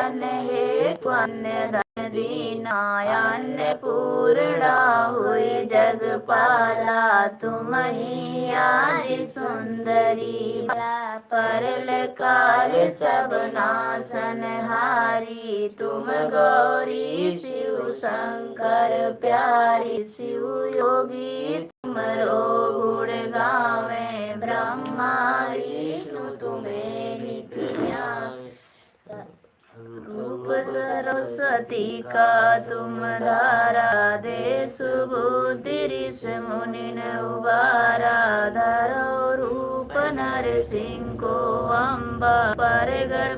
पालन हेतु अन्य धन दीना अन्न पूर्णा हुई जगपाला तुम ही आदि सुंदरी परल काल सब नाशन हारी तुम गौरी शिव शंकर प्यारी शिव योगी तुमरो गुण गावे ब्रह्मा विष्णु तुम्हें नित ध्यावे रूप सरस्वती का तुम धारा दे सुबुद्धि ऋषि मुनि उबारा धरो रूप नरसिंह को अम्बा परगढ़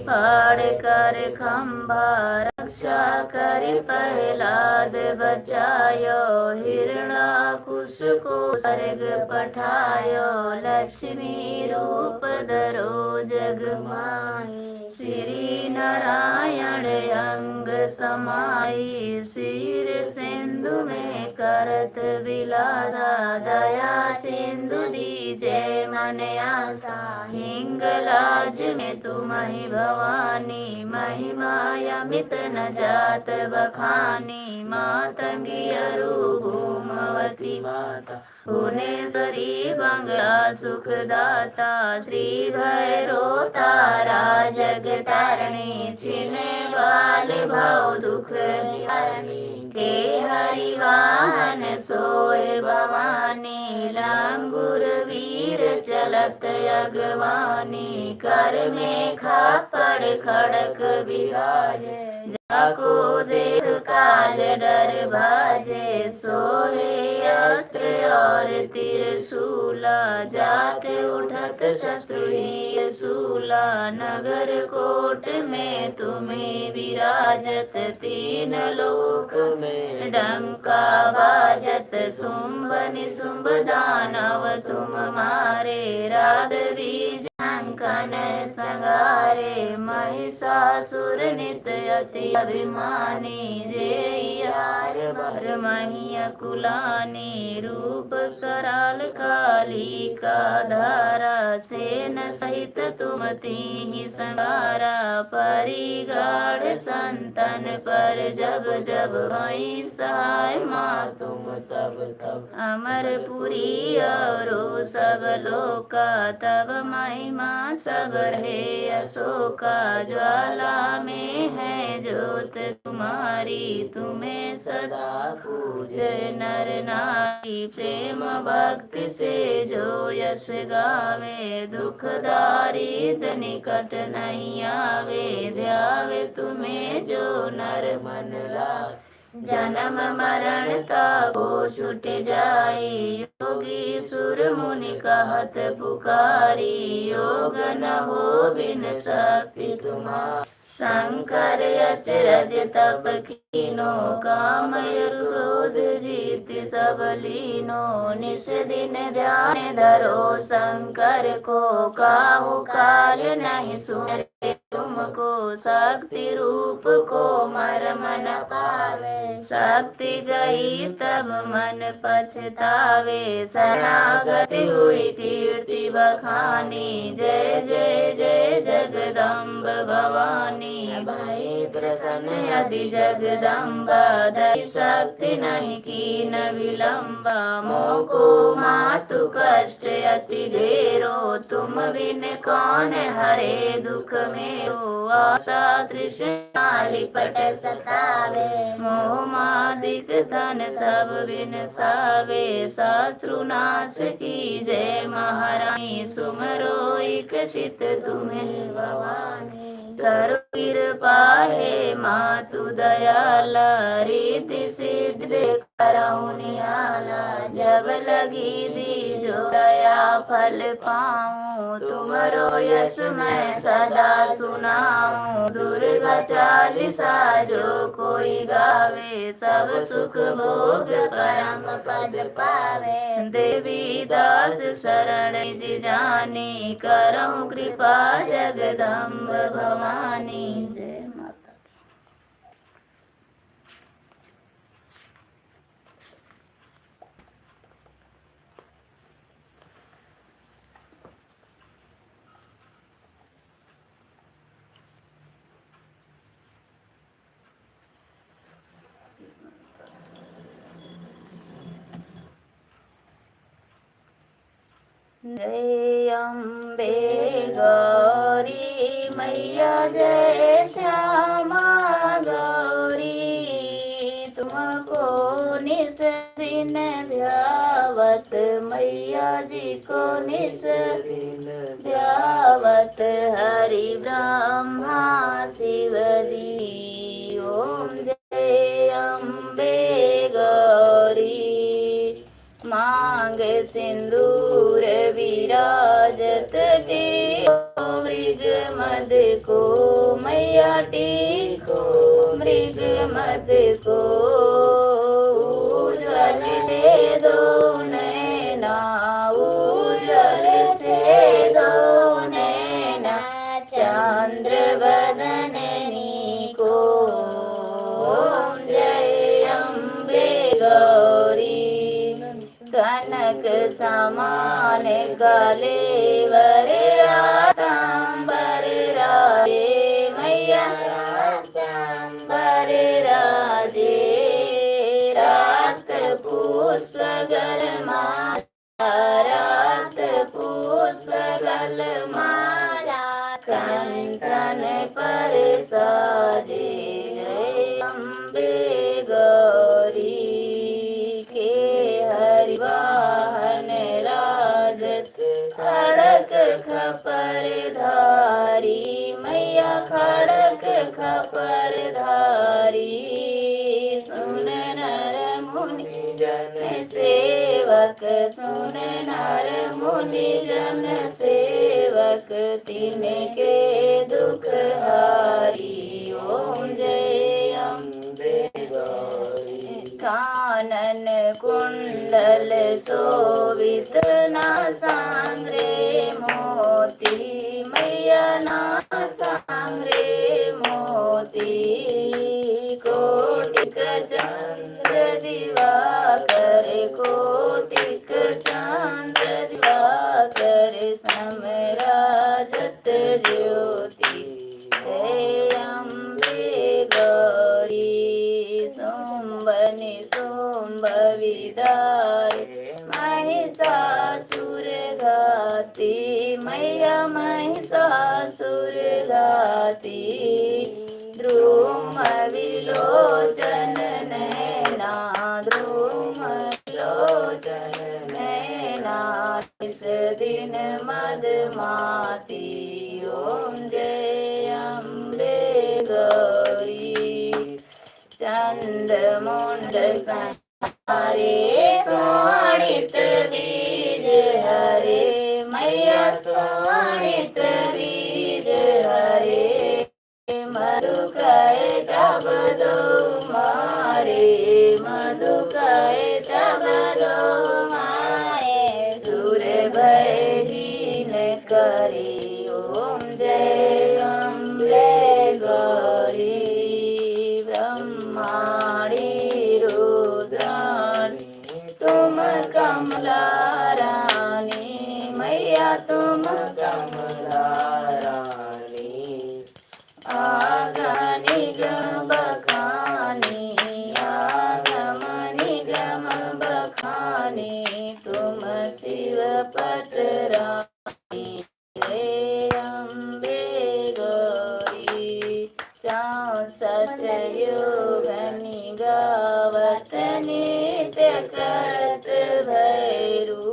फाड़ कर खम्भा रक्षा कर प्रहलाद बचायो हिरणाकुश को स्वर्ग पठायो लक्ष्मी रूप धरो जग माही श्री नारायण अंग समाई सिर सिंधु में करत विलासा दया सिंधु दीजे मन आशा हिंगलाज में तुम ही भवानी महिमा अमित न जात बखानी मातंगी अरु भूमवती माता भुवनेश्वरी बंगला सुखदाता श्री भैरो तारा जगतारणी छिने बाल भव दुख निवारणी के हरि वाहन सोए भवानी लंगुर वीर चलत अगवानी कर में खापड़ खड़क विराजे जाको देख काल डर भाजे सोहे अस्त्र और त्रिशूला जाते उठत शत्रु ही शूला नगर कोट में तुम्हें विराजत तीन लोक में डंका बाजत शुंभ निशुंभ दानव तुम मारे राध बीज अंकन संगारे महिषासुर नित अति अभिमानी जय यार भर महिया कुलानी रूप कराल काली का धारा सेन सहित तुम तीहि संगारा परिगाढ़ संतन पर जब जब भई सहाय माँ तुम तब तब अमरपुरी और सब लोका तब महिमा सब रहे अशोका ज्वाला में है ज्योत तुम्हारी तुम्हें सदा पूजे नर नारी प्रेम भक्ति से जो यश गावे दुखदारी निकट नहीं आवे ध्यावे तुम्हें जो नर मन लागे जन्म मरण ताको छूट जाई योगी सुर मुनि कहत पुकारी योग न हो बिन शक्ति तुम्हारी शंकर अचरज तप कीनो काम क्रोध जीत सब लीनो निस दिन ध्यान धरो शंकर को काहू काल नहीं सुन तुमको शक्ति रूप को मरम न पावे शक्ति गई तब मन पछतावे शरणागति हुई कीर्ति बखानी जय जय जय जगदम्ब भवानी भई प्रसन्न यदि जगदम्बा दई शक्ति नहीं की न विलम्बा मोको मातु कष्ट अति घेरो तुम बिन कौन हरे दुख मेरो आशा तृष्णा लिपट सतावे मोह मादिक धन सब बिन सावे शास्त्रु नाश की जय महारानी सुमरो इक चित तुम्हें भवानी करो कृपा हे मातु दयाला रिद्धि सिद्धि करहु निहाला जब लगी दी जो दया फल पाऊं तुमरो यश मैं सदा सुनाऊं दुर्गा चालीसा जो कोई गावे सब सुख भोग परम पद पावे देवी दास शरण जी जानी करहु कृपा जगदम्ब भवानी जय माता। जय अम्बे गौरी मैया जय श्यामा गौरी, तुमको निस दिन ध्यावत मैया जी को निस दिन ध्यावत हरि ब्रह्मा शिव जी। ओम जय अम्बे गौरी, मांग सिंदूर विराजत टीको मृग मद को मैया टीको मृग मद को, उज्ज्वल से दो नैना उज्ज्वल से दो नैना चंद्र बदननी को। ओम जय अम्बे गौरी, कनक समान कलेवर रातांबर राजे मैया रातांबर राजे, रात पुष्प गलमाला रात पुष्प गलमाला कंठन पर साजे। जय अम्बे गौरी के हरिवाहन राजत खड़क खपर धारी मैया खड़क खपर धारी, सुन नर मुनि जन सेवक सुन नर मुनि जन सेवक तिनके दुख हारी। ओम जय अम्बे गौरी, कानन कुंडल शोभित नासांग्रे मोती मैया नासांग्रे मोती, कोटिक चंद्र दिवाकर कोटिक चंद्र दिवाकर समराजत ज्योति। जय अम्बे गौरी, सोम्बनि सोम्ब विदाय महिषासुर घाती मैया महिषासुर घाती, द्रुम विलोचन नैना द्रुम विलोचन नैना इस दिन मदमाती। ओम जय अम्बे गौरी, चंद मुंड हरे सोणित बीज हरे मैया सोणित बीज हरे, मधु कहे तब दो मारे मधु कहे तब दो मारे, सुर भय दीन करे। ओम जय अम्बे गौरी, ब्रह्माणी रुद्राणी तुम कमला रानी मैया तुम कमला रानी, आगम निगम बखानी आगम निगम बखानी, तुम शिव पटरानी। जय अम्बे गौरी, 64 योग निगावत नित्य करत भैरू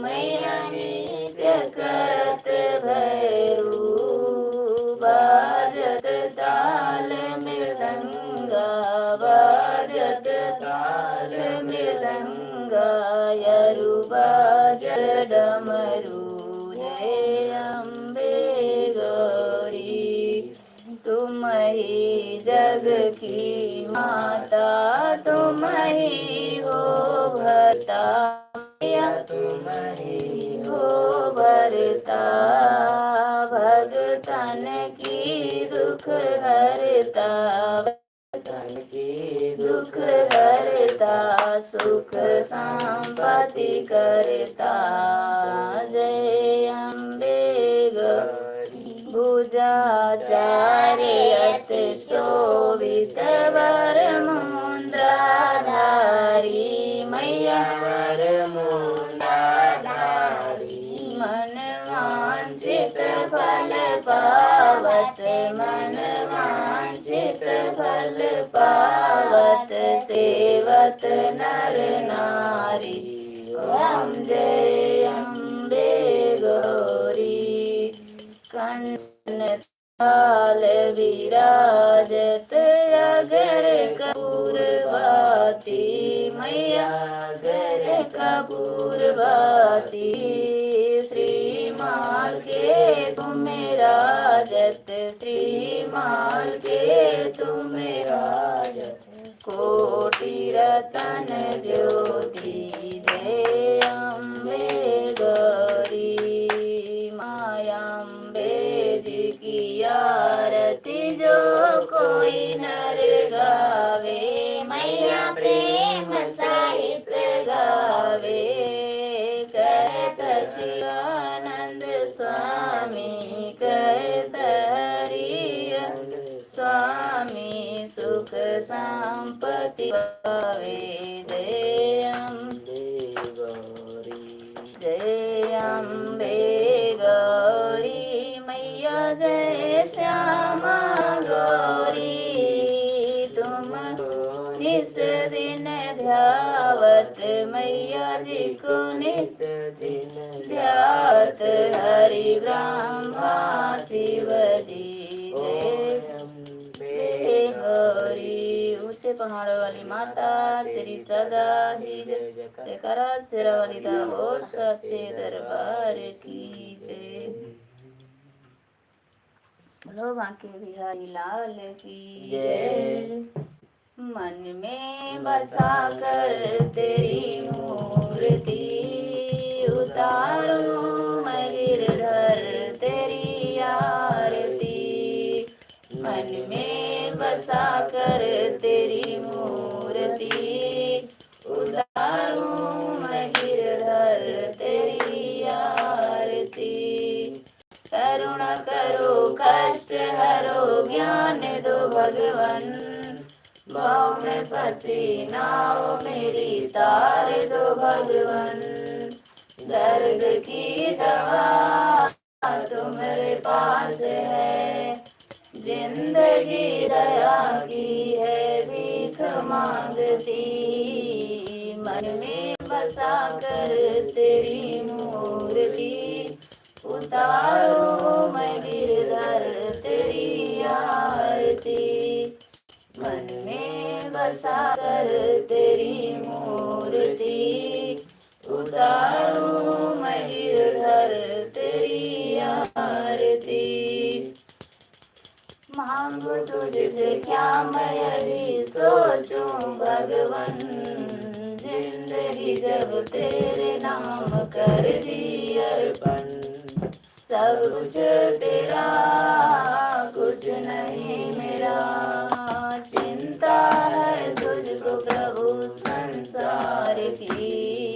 मैया नित्य करत भैरू, बाजत ताल मृदंगा बाजत ताल मृदंगा यरु बाजत डमरू। जय अम्बे गौरी, तुम ही जग की माता तुम ही हो भरता मैया तुम ही हो भरता, भगतन की दुख हरता भगतन की दुख हरता, सुख संपत्ति करता। जय अम्बे गौरी, भुजाचार्य अति शोभित वर मुद्राधारी मैया वर मुद्राधारी, लाल विराजत अगर कपूर बाती मैया अगर कपूर बाती श्रीमाल के तुम्हें राजत श्रीमाल के तुम्हें राजत कोटि रतन ज्योति जय अम्बे गौरी माया अम्बे जी की आरती जो कोई नर गावे मैया प्रेम सहित गावे कहत शिवानंद स्वामी कहत हरि स्वामी सुख संपत्ति पावे जय अम्बे गौरी जय अम्बे गौरी मैया जय श्यामा गौरी तुम निस दिन ध्यावत मैया जी को निस दिन ध्यावत हरि ब्रह्मा शिव जी जय गौरी। ऊंचे पहाड़ वाली माता तेरी सदा ही जयकारा शेरा वाली दा और सच्चे दरबार की जय। बोलो बांके बिहारी लाल की जय। मन में बसा कर तेरी मूर्ति उतारूं मैं गिरधर तेरी आरती मन में बसा कर तेरी मूर्ति उतारूं मैं गिरधर तेरी आरती करुणा करो कष्ट हरो ज्ञान दो भगवन भाव में फंसी नाव मेरी तार दो भगवन दर्द की दवा तुम्हारे पास है जिंदगी दया की है भीख मांगती मन में बसा कर तेरी मूर्ति उतारो मैं गिरधर तेरी आरती मन में बसा कर तेरी मूर्ति उतारो मैं गिरधर तेरी आरती मांगो तुझसे क्या मैं अभी सोचूं भगवन जिंदगी जब तेरे नाम कर दी अर्पण सब कुछ तेरा कुछ नहीं मेरा चिंता है तुझको प्रभु संसार की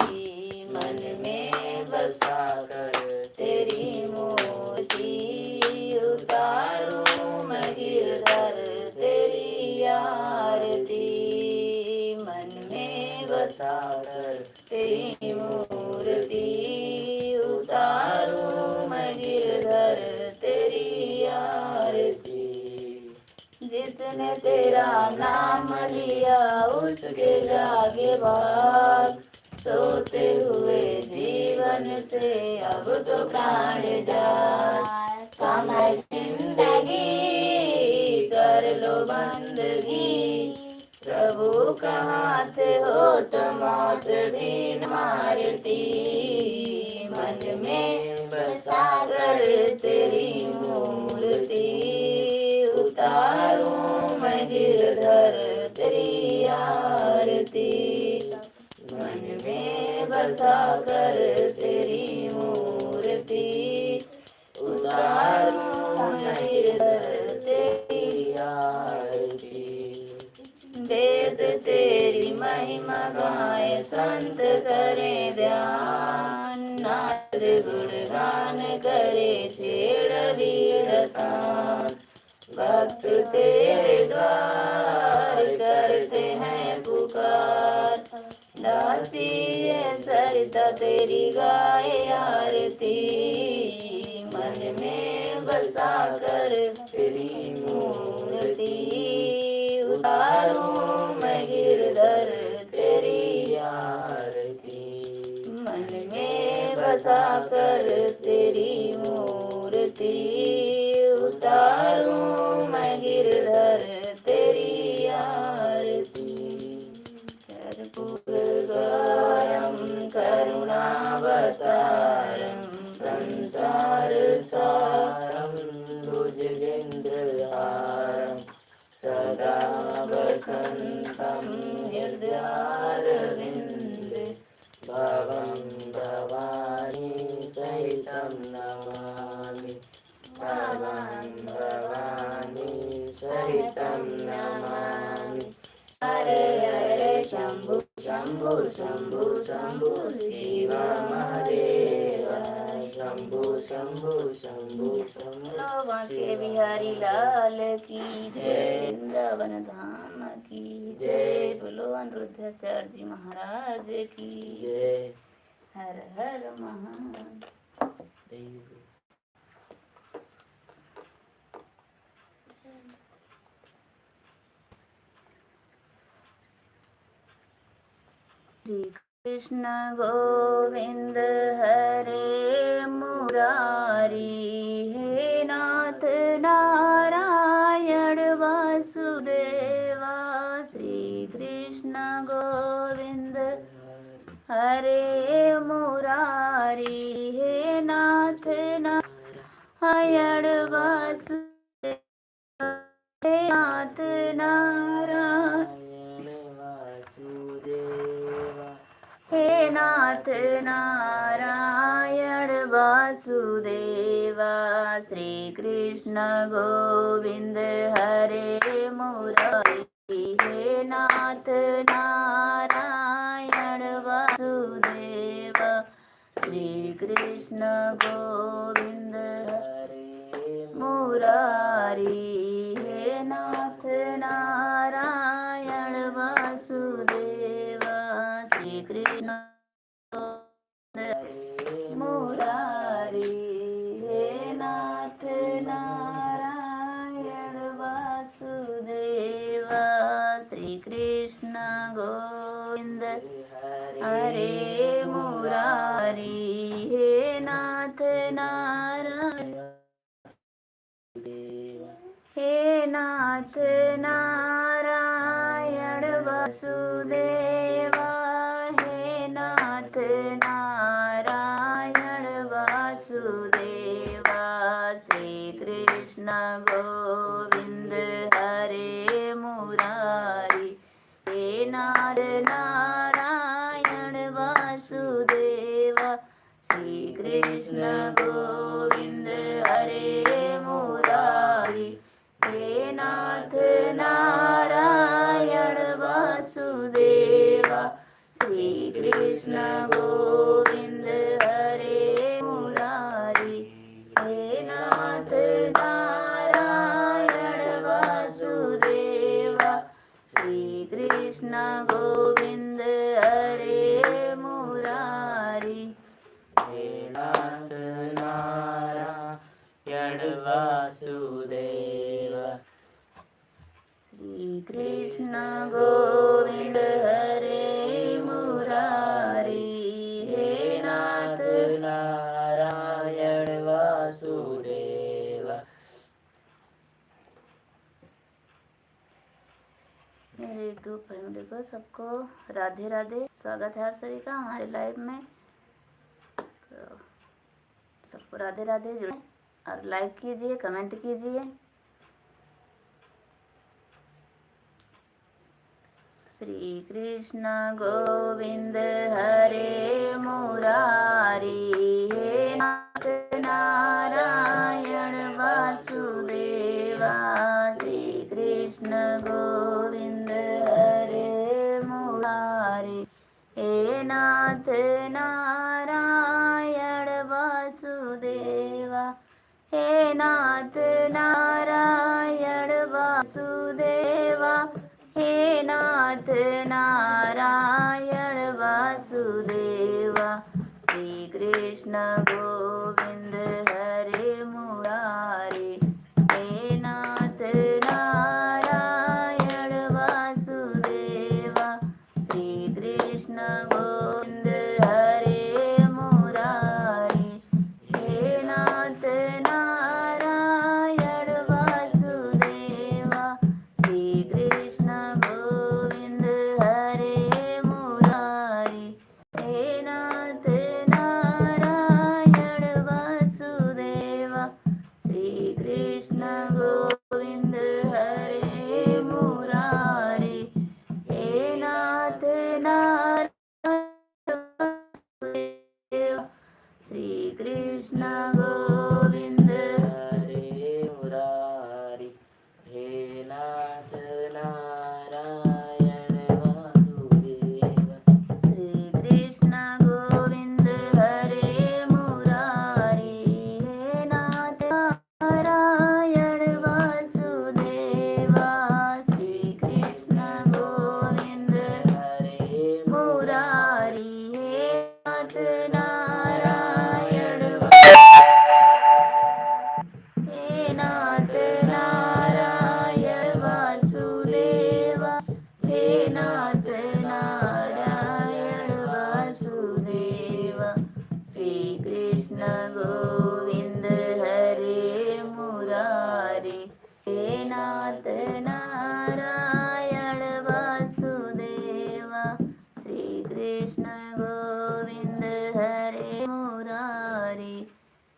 मन में बसा कर तेरी मूर्ति उतारूं मैं गिरधर तेरी आरती मन में बसा कर तेरी मूर्ति उतारूं मैं गिरधर तेरी आरती जिसने तेरा नाम लिया उसके जागे भाग सोते हुए जीवन से अब तो प्राण जाए कमर जिंदगी कर लो बंदगी प्रभु कहाँ से हो तो मौत भी न मारती मन में बसा कर तेरी मूर्ति उतारूं मैं गिरधर तेरी आरती मन में बसा कर तेरी मूर्ति उतारूं मैं गिरधर तेरी आरती वेद तेरी महिमा गाए संत करे ध्यान नाद गुणगान करे छेड़ वीर सांस भक्त तेरे द्वार करते हैं पुकार दासी है सरिता तेरी गाए आरती मन में बसा कर तेरी मूर्ति उतारूं मैं गिरधर तेरी आरती मन में बसा कर तेरी मूर्ति उतारूं लाल की जय, वृंदावन धाम की जय, बोलो अनिरुद्धाचार्य जी महाराज की जय। हर हर महादेव। श्री कृष्ण गोविंद हरे मुरारी, हे नाथ नारायण वासुदेवा। श्री कृष्ण गोविंद हरे मुरारी, हे नाथ नारायण वासुदेवा, हे नाथ नारायण वासुदेवा, हे नाथ नारायण वासुदेवा। श्री कृष्ण गोविंद हरे मुरारी, हे नाथ नारायण वासुदेवा। श्री कृष्ण गोविंद हरे मुरारी, हे नाथ नारायण वासुदेवा। श्री कृष्ण हरे मुरारी, हे नाथ नारायण वासुदेवा। श्री कृष्ण गोविंद हरे मुरारी, हे नाथ नारायण, हे नाथ नारायण वासुदेवा, हे नाथ नारायण वासुदेवा। श्री कृष्ण गोविंद हरे मुरारी, हे नाथ नारायण वासुदेवा। श्री कृष्ण गोविंद हरे मुरारी, हे नाथ नारायण वासुदेवा। श्री कृष्ण गोविंद हरे मुरारी, हे नाथ नारायण वासुदेवा। श्री कृष्ण गोविंद हरे मुरारी, हे नाथ नारायण वासुदेवा। श्री कृष्ण गोविंद हरे मुरारी, हे नाथ नारायण वासुदेवा। मेरे यूट्यूब फैमिली को सबको राधे राधे, स्वागत है आप सभी का हमारे लाइव में। तो सबको राधे राधे, जुड़े और लाइक कीजिए, कमेंट कीजिए। श्री कृष्ण गोविंद हरे मुरारी, हे नाथ नारायण वासुदेवा। श्री कृष्ण गोविंद हरे मुरारी, हे नाथ नारायण वासुदेवा, हे नाथ नारायण वासुदेवा, हे नाथ नारायण वासुदेवा। श्री कृष्ण गोविंद हरे मुरारी, हे नाथ नारायण वासुदेवा। श्री कृष्ण गोविंद हरे मुरारी, हे नाथ नारायण वासुदेवा। श्री कृष्ण गोविंद हरे मुरारी, हे नाथ नारायण नाथ नारायण वासुदेव श्री कृष्ण गोविंद हरे मुरारी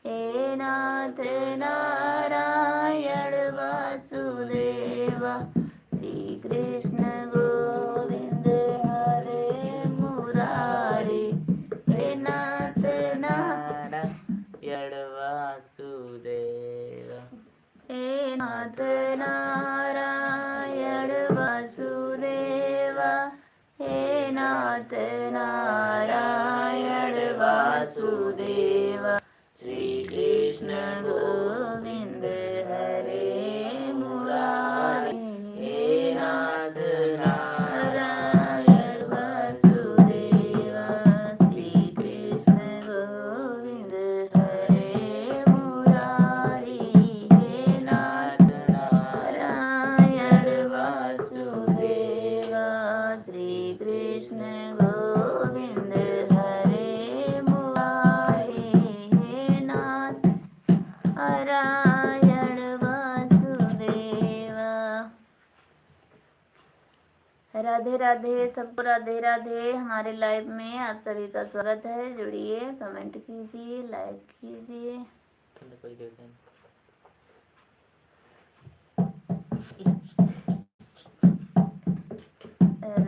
हे नाथ नारायण वासुदेव श्री कृष्ण गोविंद हरे मुरारी हे नाथ नारायण वासुदेव हे नाथ नारायण वासुदेव हे नाथ नारायण वासुदेव श्री कृष्ण गोविंद हरे मुरारी हे नाथ नारायण वासुदेव श्री कृष्ण गोविंद हरे मुरारी हे नाथ नारायण वासुदेव श्री कृष्ण गोविंद हरे मुरारी हे नाथ नारायण वासुदेव। राधे राधे सबको, राधे राधे। हमारे लाइव में आप सभी का स्वागत है। जुड़िए, कमेंट कीजिए, लाइक कीजिए।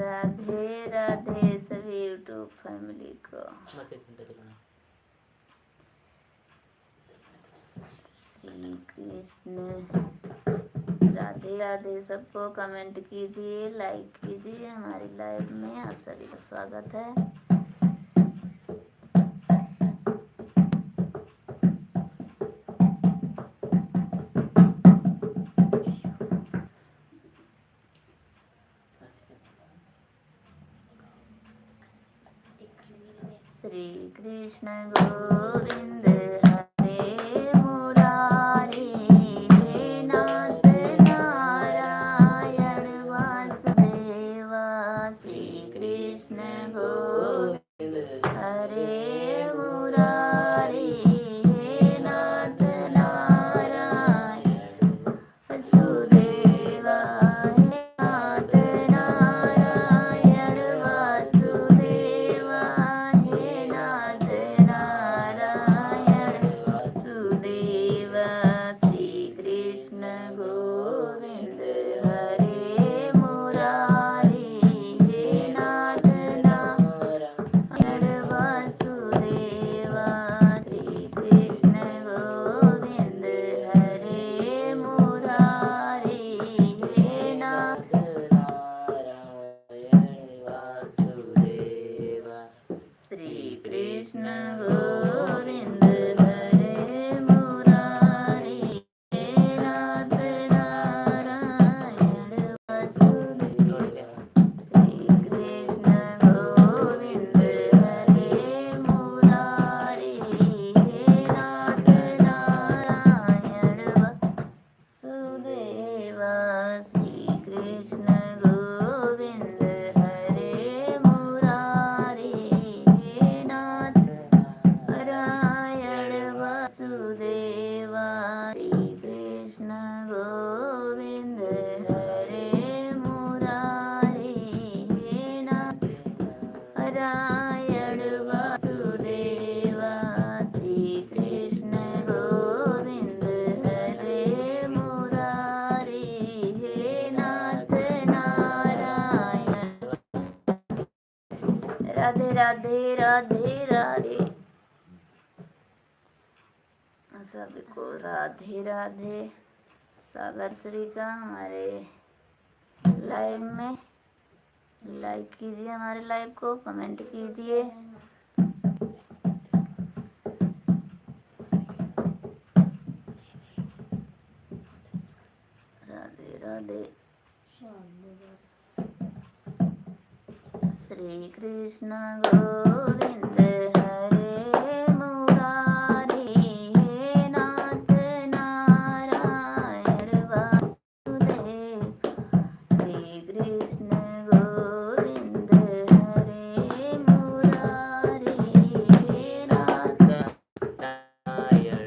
राधे राधे सभी यूट्यूब फैमिली को। श्री कृष्ण राधे राधे सबको, कमेंट कीजिए, लाइक कीजिए। हमारी लाइव में आप सभी का स्वागत है। श्री कृष्ण गोविंद हरे मुरारी हे नाथ नारायण वासुदेव श्री कृष्ण गोविंद हरे मुरारी हे नाथ नारायण वासुदेव हे नाथ नारायण वासुदेव हे नाथ नारायण वासुदेव श्री कृष्ण गोविंद हरे मुरारी हे नाथ नारायण वासुदेव श्री कृष्ण गोविंद हरे मुरारी हे नाथ श्री कृष्ण गोविंद हरे मुरारी हे नाथ नारायण वासुदेव श्री कृष्ण गोविंद हरे मुरारी हे नाथ नारायण वासुदेव श्री कृष्ण गोविंद हरे मुरारी हे नाथ नारायण वासुदेव श्री कृष्ण गोविंद हरे मुरारी हे नाथ नारायण वासुदेव श्री कृष्ण गोविंद हरे मुरारी हे नाथ नारायण। राधे राधे राधे राधे सभी को, राधे राधे। स्वागत श्री का हमारे लाइव में। लाइक कीजिए हमारे लाइव को, कमेंट कीजिए। राधे राधे। श्री कृष्ण गोविंद हरे मुरारी हे नाथ नारायण वासुदेव श्री कृष्ण गोविंद हरे मुरारी हे नाथ नारायण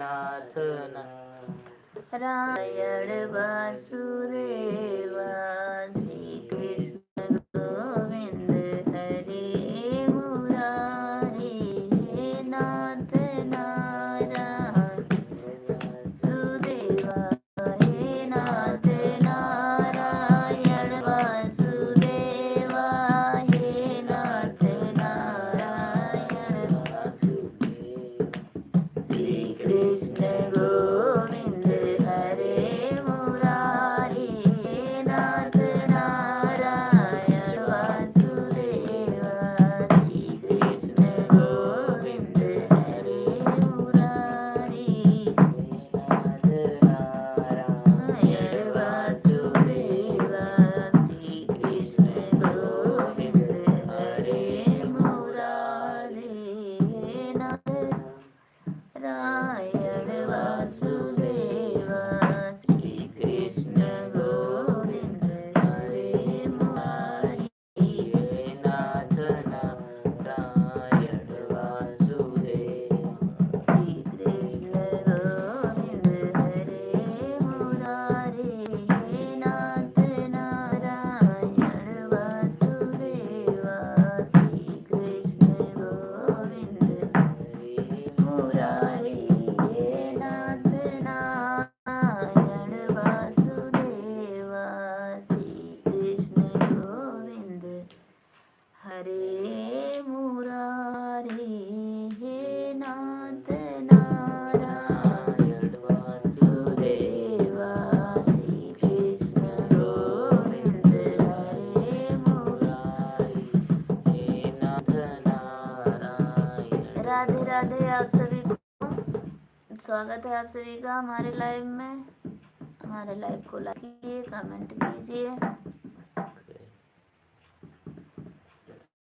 नाथ नारायण वासुदेव श्री कृष्ण गोविंद हरे मुरारी हे नाथ नारायण वासुदेवा हे नाथ नारायण वासुदेवा हे नाथ नारायण श्री कृष्ण गोविंद हरे मुरारी हे नाथ नारायण वासुदेवा श्री कृष्ण गोविंद हरे मुरारी नारायण वासुदेवा श्री कृष्ण गोविंद हरे मुरारी हे नाथ नारायण वासुदेवा श्री कृष्ण गोविंद हरे मुरारी हे नाथ नारायण वासुदेव श्री कृष्ण गोविंद हरे मुरारी हे नाथ नारायण वासुदेवा श्री कृष्ण गोविंद मुरारी हे नाथ नारायण वासुदेवा श्री कृष्ण गोविंद हरे मुरारी हे नाथ नारायण वासुदेवा श्री कृष्ण गोविंद हरे मुरारी हे नाथ नारायण राधे राधे। आप सभी को स्वागत है आप सभी का हमारे लाइव में। हमारे लाइव को लाइक कीजिए, कमेंट कीजिए।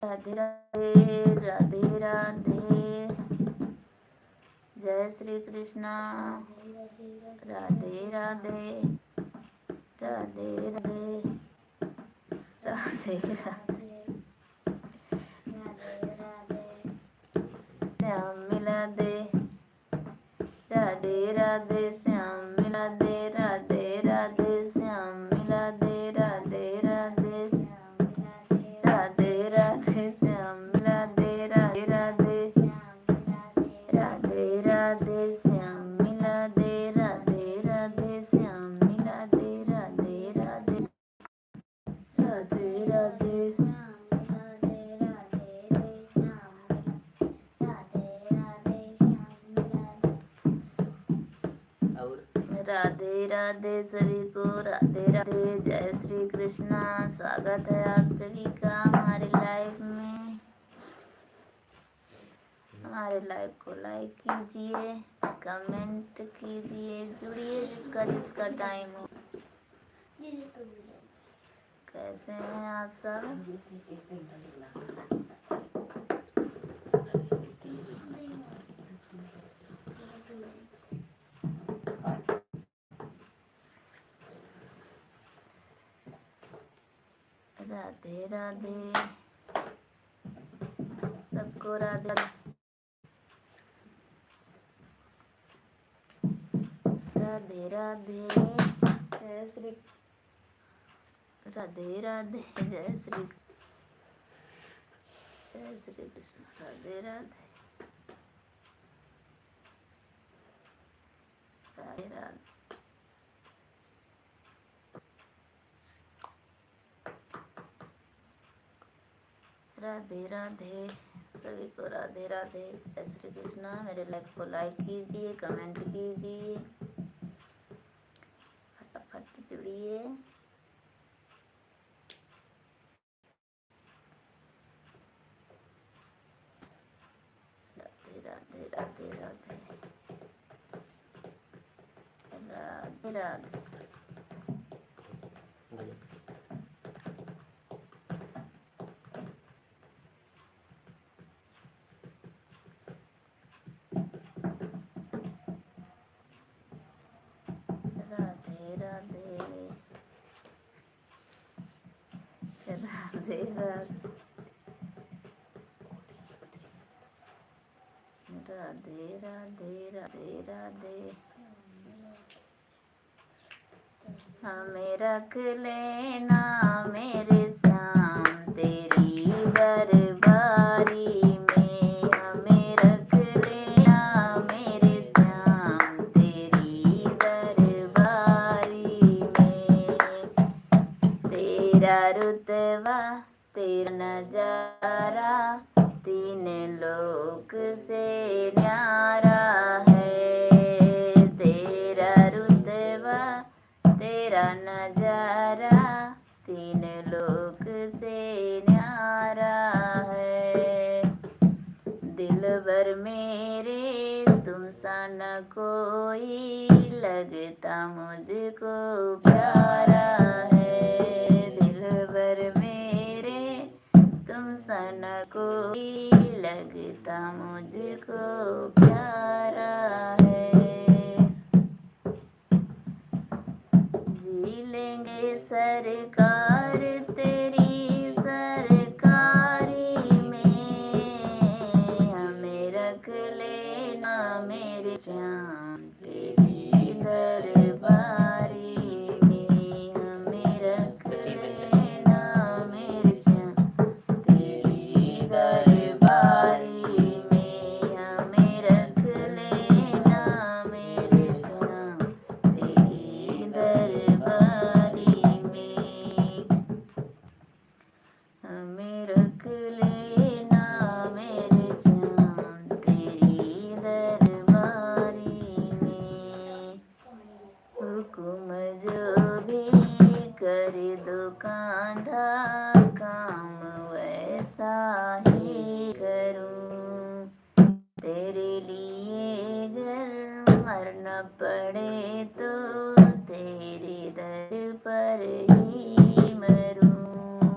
राधे राधे राधे राधे। जय श्री कृष्णा। राधे राधे राधे राधे राधे राधे। श्याम मिला दे राधे राधे श्याम मिला दे राधे राधे श्याम मिला दे राधे राधे राधे राधे श्याम मिला दे राधे राधे राधे राधे श्याम मिला दे राधे राधे श्याम मिला दे राधे राधे राधे राधे और राधे राधे सभी को राधे राधे। जय श्री कृष्णा। स्वागत है आप सभी का हमारे लाइव में। हमारे लाइव को लाइक कीजिए, कमेंट कीजिए, जुड़िए जिसका जिसका टाइम हो। कैसे हैं आप सब? राधे राधे सबको राधे राधे राधे। जय श्री राधे राधे जय श्री कृष्ण। राधे राधे राधे राधे। राधे राधे सभी को राधे राधे। जय श्री कृष्णा। मेरे लाइव को लाइक कीजिए, कमेंट कीजिए, फटाफट जुड़िए। राधे राधे राधे राधे राधे राधे। राधे राधे राधे राधे राधे राधे राधे। हमें रख लेना मेरे श्याम तेरी दरबारी में, हमें रख लेना मेरे श्याम तेरी दरबारी में। तेरा रुतबा तेरा नजारा तीन लोक से न्यारा है। तेरा रुतबा तेरा नजारा तीन लोक से न्यारा है। दिलबर मेरे तुम सा न कोई लगता मुझको प्यारा है। दिलबर मेरे तुम सा न कोई लगता मुझको प्यारा है। जी लेंगे सरकार तेरी सरकारी में, हमें रख लेना मेरे श्याम तेरी दरबारी में, हमें रख लेना मेरे श्याम तेरी दरबारी में, हमें रख लेना मेरे श्याम तेरी दरबारी में, हमें रख लेना मेरे श्याम तेरी दरबारी में। हुकुम जो भी कर दो कांधा काम वैसा ही करूं, तेरे लिए घर मरना पड़े तो तेरे दर पर ही मरूं।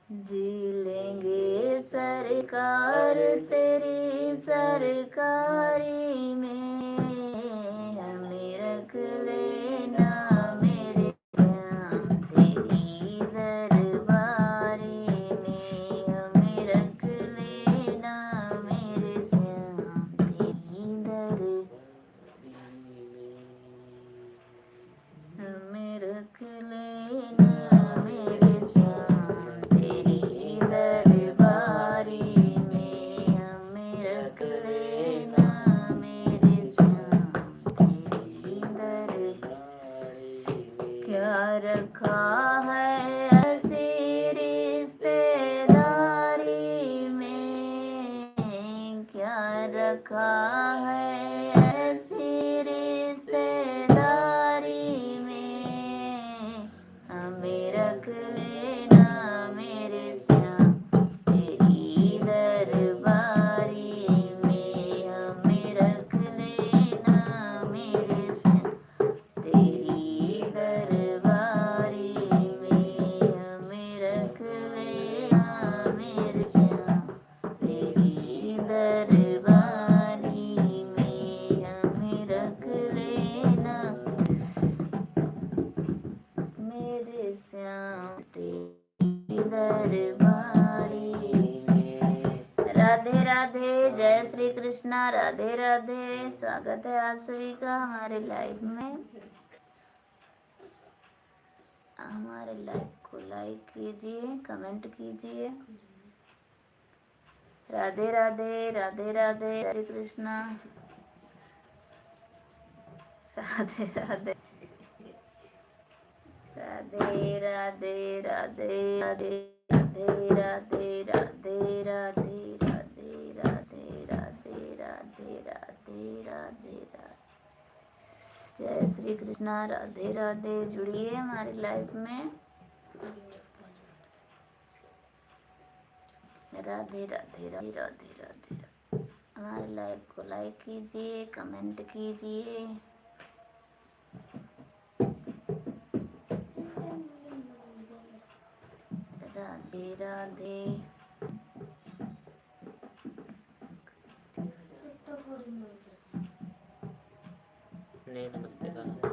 जी लेंगे सरकार तेरी सरकारी में, हमें रख लेना मेरे श्याम तेरी दरबारी में, हमें रख लेना मेरे श्याम तेरी दरबारी, हमें रख लेना मेरे श्याम तेरी दरबारी में, हमें रख लेना मेरे श्याम तेरी दरबारी। क्या रखा है ऐसी रिश्तेदारी में, क्या रखा है ऐसी रिश्तेदारी में, हमें रख लेना मेरे श्याम तेरी दरबारी में, हमें रख लेना मेरे श्याम तेरी दरबारी में, हमें रख लेना मेरे श्याम तेरी दरबारी में, हमें रख लेना मेरे श्याम तेरी दरबारी में। राधे राधे, जय श्री कृष्णा, राधे राधे। स्वागत है आप सभी का हमारे लाइव में। हमारे लाइव को लाइक कीजिए, कमेंट कीजिए। राधे राधे राधे राधे, हरे कृष्णा, राधे राधे राधे राधे राधे राधे राधे राधे राधे राधे राधे राधे राधे राधे राधे राधे राधे। जय श्री कृष्णा, राधे राधे। जुड़िए हमारे लाइव में। राधे राधे राधे राधे राधे। हमारे लाइव को लाइक कीजिए, कमेंट कीजिए। राधे राधे। ने नमस्ते कहा।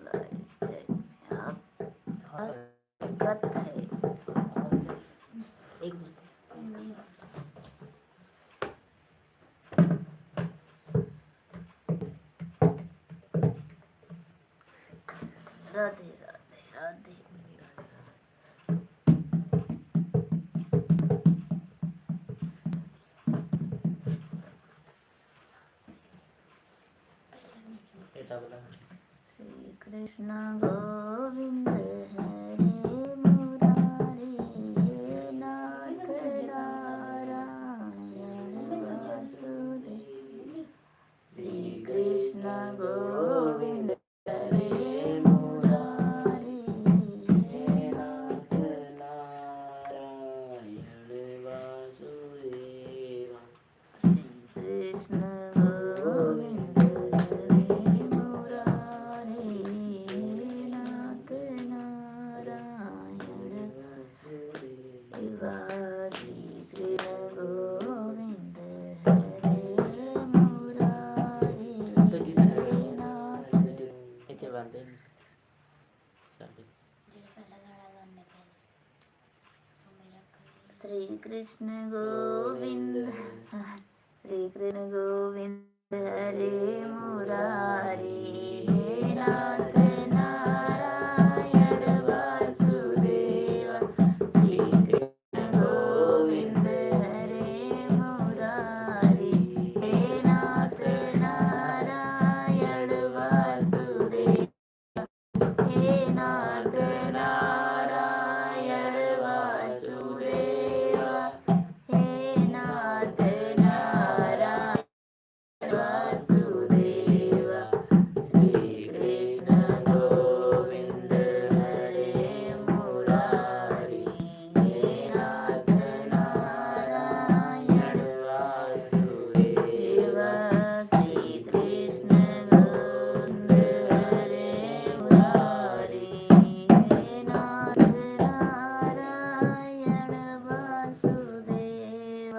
लाइव चेक में वक्त है। एक मिनट। राधे राधे राधे। बेटा बोला श्री कृष्ण गोविंद हरे मुरारी, हे नाथ नारायण वासुदेव। श्री कृष्ण गोविंद हरे मुरारी, हे नाथ नारायण वासुदेव। कृष्ण गोविंद हरे मुरारी, हे नाथ नारायण शिवा। श्री कृष्ण गोविंद हरे मुरारी, हे नाथ। इथे बांधे चालेल। श्री कृष्ण गोविंद श्री कृष्ण गोविंद हरे मुरारी, हे नाथ नारायण वासुदेव। श्री कृष्ण गोविंद हरे मुरारी, हे नाथ नारायण वासुदेव। हे नाथ नारायण वासुदेव, हे नाथ नारायण वासुदेव। श्री कृष्ण गोविंद हरे मुरारी, हे नाथ नारायण वासुदेव। श्री कृष्ण गोविंद हरे मुरारी, हे नाथ नारायण वासुदेव।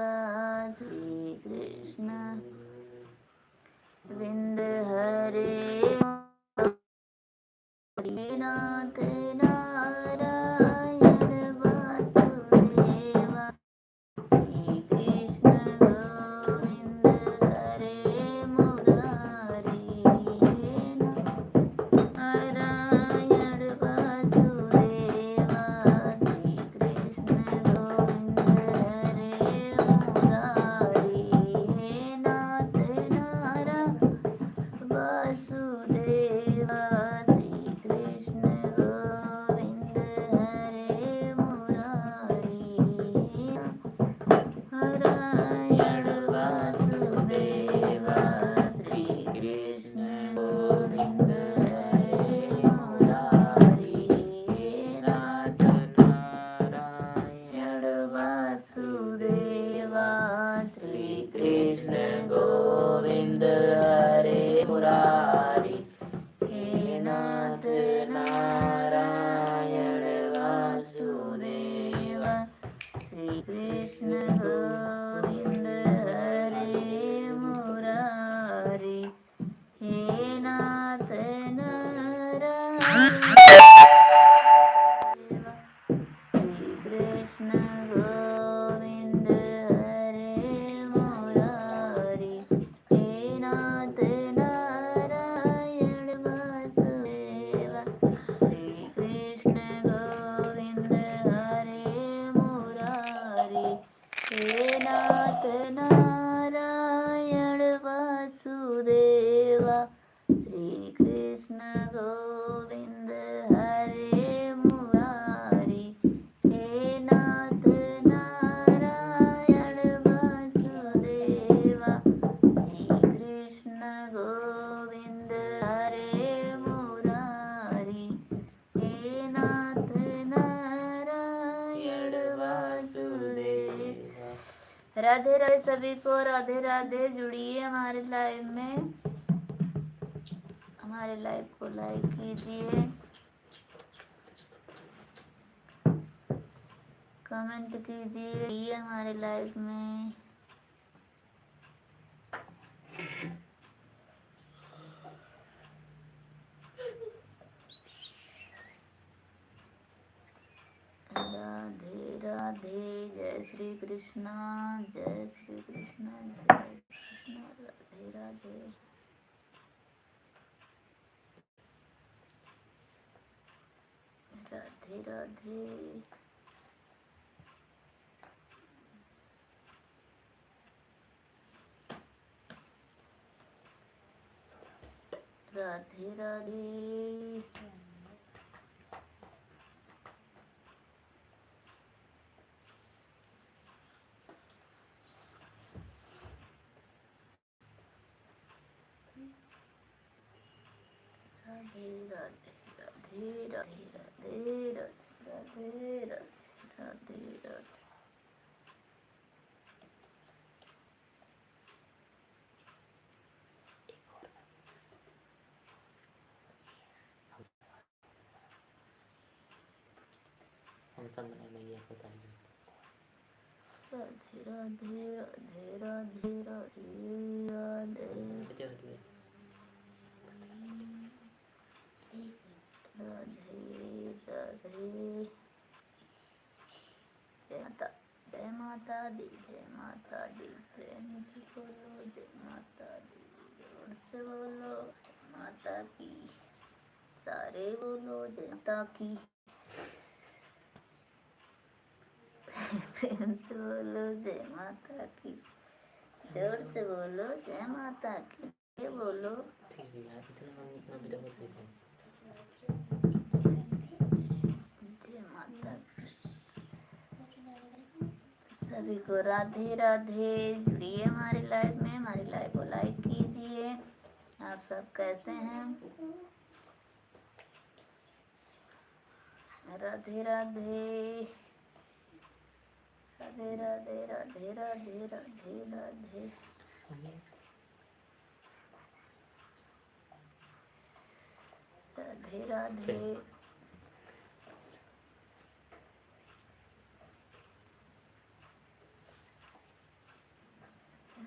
श्री कृष्ण गोविंद हरे हे नाथ नारायण वासुदेव। श्री कृष्ण गोविंद हरे मुरारी, हे नारायण वासुदेव। श्री कृष्ण गोविंद हरे मुरारी, हे नाथ नारायण वासुदेव। श्री कृष्ण गोविंद हरे मुरारी, नारायण वासुदेव। श्री कृष्ण गोविंद हरे मुरारी, हे नाथ नारायण वासुदेव। श्री कृष्ण गोविंद हरे मुरारी, हे नाथ नारायण वासुदेव। श्री कृष्ण गोविंद हरे मुरारी, हे नाथ नारायण। श्री कृष्ण गोविंद हरे मुरारी, हे नाथ नारायण वासुदेव। श्री कृष्ण गोविंद हरे मुरारी, हे नाथ नारायण वासुदेव। श्री कृष्ण गोविंद हरे मुरारी, हे नाथ नारायण वासुदेव। श्री कृष्ण गोविंद हरे मुरारी, हे नाथ नारायण वासुदेव। राधे राधे सभी को, राधे राधे। जुड़िए हमारे लाइव में, हमारे लाइव को लाइक कीजिए, कमेंट कीजिए। ये हमारे लाइव में राधे। जय श्री कृष्ण, जय श्री कृष्ण, जय कृष्ण। राधे राधे। राधे राधे। राधे राधे। राधे राधे राधे राधे राधे राधे राधे राधे राधे। हम सब बना मैया बताइए। राधे राधे राधे राधे राधे राधे। हटिए हटिए। राधे राधे। जय माता दी, जय माता दी। प्रेम से बोलो जय माता दी, जोर से बोलो जय माता की। सारे बोलो जय माता की। प्रेम से बोलो जय माता की, जोर से बोलो जय माता की। ये बोलो। ठीक है यार, इतना हम बेटा को सीखें। जय माता की। सभी को राधे राधे। जुड़िए हमारी लाइव में, हमारी लाइव को लाइक कीजिए। आप सब कैसे हैं? राधे राधे। राधे राधे राधे राधे राधे राधे। राधे राधे।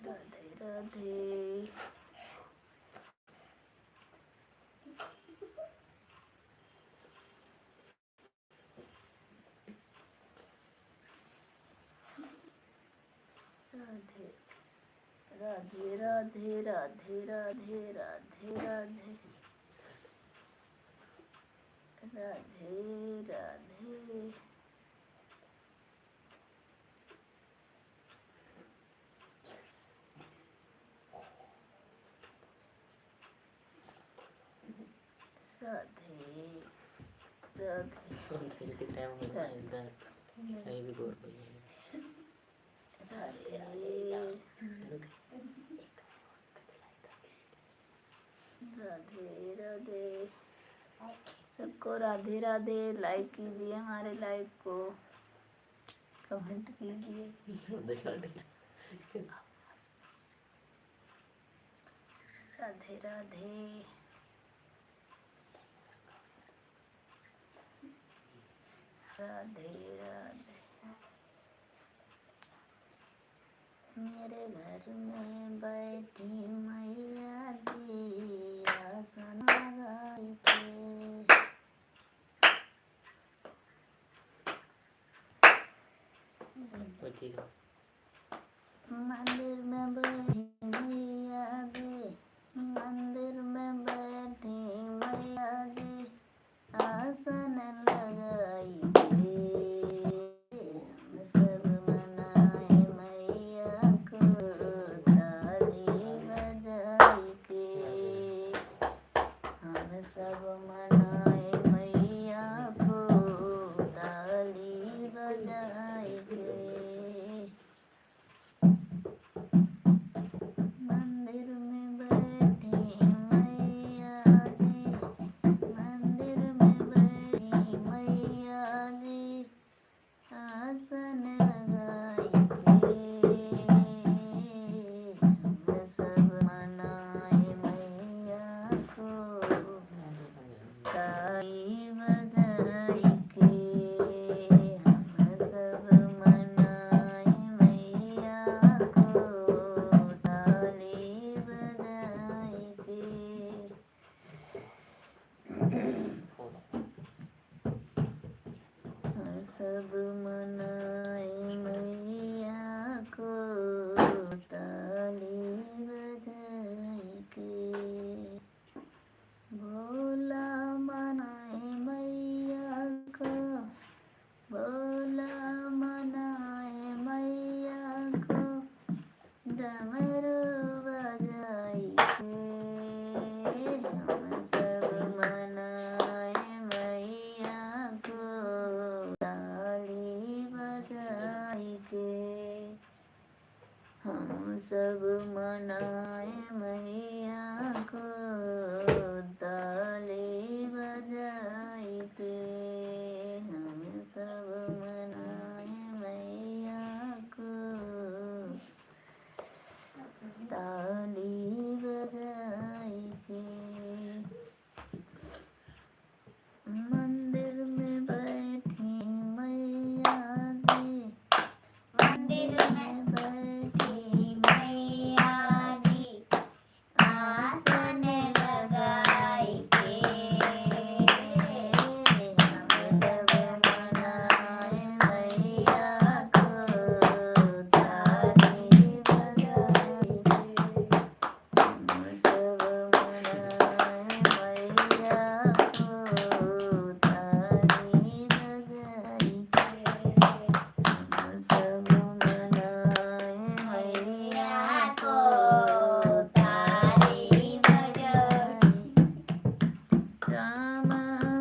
राधे राधे। राधे राधे राधे राधे राधे राधे राधे। राधे राधे। राधे राधे। जितने टाइम हो ना इधर कहीं भी बोल रही है। राधे राधे राधे। सबको राधे राधे। लाइक कीजिए हमारे लाइव को, कमेंट कीजिए। राधे राधे। राधे राधे। मेरे घर में बैठी मैया जी, आसन लगाई के। मंदिर में बैठी मैया जी, मंदिर में बैठी मैया जी, आसन लगाई के। सब मनाए मैया को, ताली बजाई के। हम सब मनाए मैया को, ताली बजाई के। मंदिर में बैठी मैया जी, मंदिर में बैठी मैया जी, आसन लगाई के। हम सब मनाए मैया को, ताली बजाई के। हम सब मनाए मैया को, ताली बजाई के। हम सब मनाए सब मनाए मैया को ताली बजाई के, हम सब मनाए मैया को ताली बजाई के। मंदिर में बैठी मैया जी, मंदिर में बैठी मैया जी, आसन लगाई के, हम सब मनाए मैया को ताली बजाई के, हम सब मनाए मैया को ताली बजाई के, हम सब मनाए मैया को ताली बजाई। राम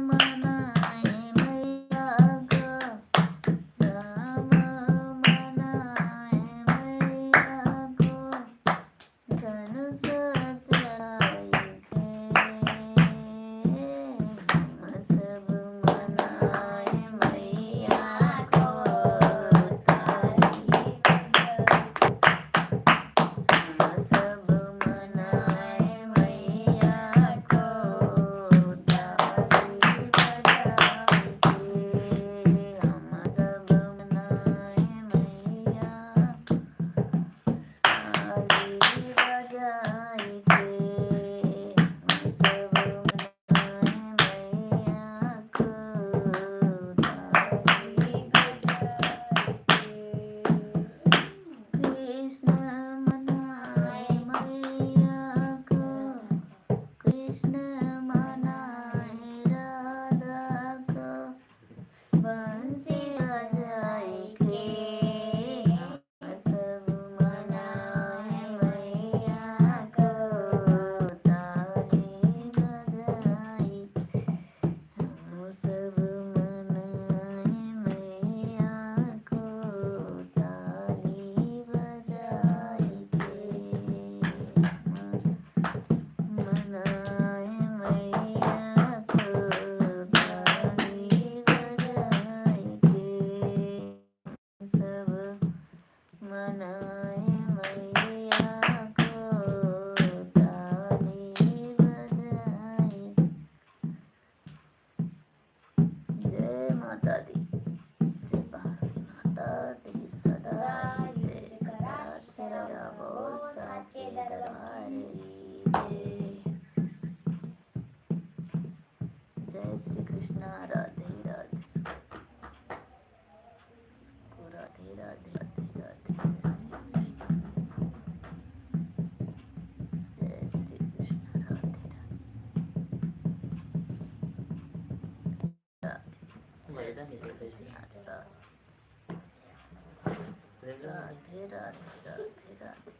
मनाए मैया को, राम मनाए मैया को, धनुष चढ़ाई के, हम सब मनाए मैया को ताली बजाई, हम सब मनाए मैया को ताली बजाई के, हम सब मनाए मैया ताली बजाई के, हम सब मनाए मैया को ताली बजाई के। कृष्ण मनाए मैया को, कृष्ण मनाए राधा को, बंसी बजाई के, हम सब मनाए मैया को ताली बजाई, हम सब मनाए मैया को ताली बजाई के, मनाए मैया को ताली बजाई के, सब मनाए मैया को ताली बजाई। जय माता दी, जय भारत माता दी सदा जय करा सिरा बोल साचे दरबार की जय श्री कृष्णा। राधे राधे, राधे राधे राधे राधे, जय श्री कृष्ण। राधे मजा नहीं करता है। राधे राधे राधे राधे राधे।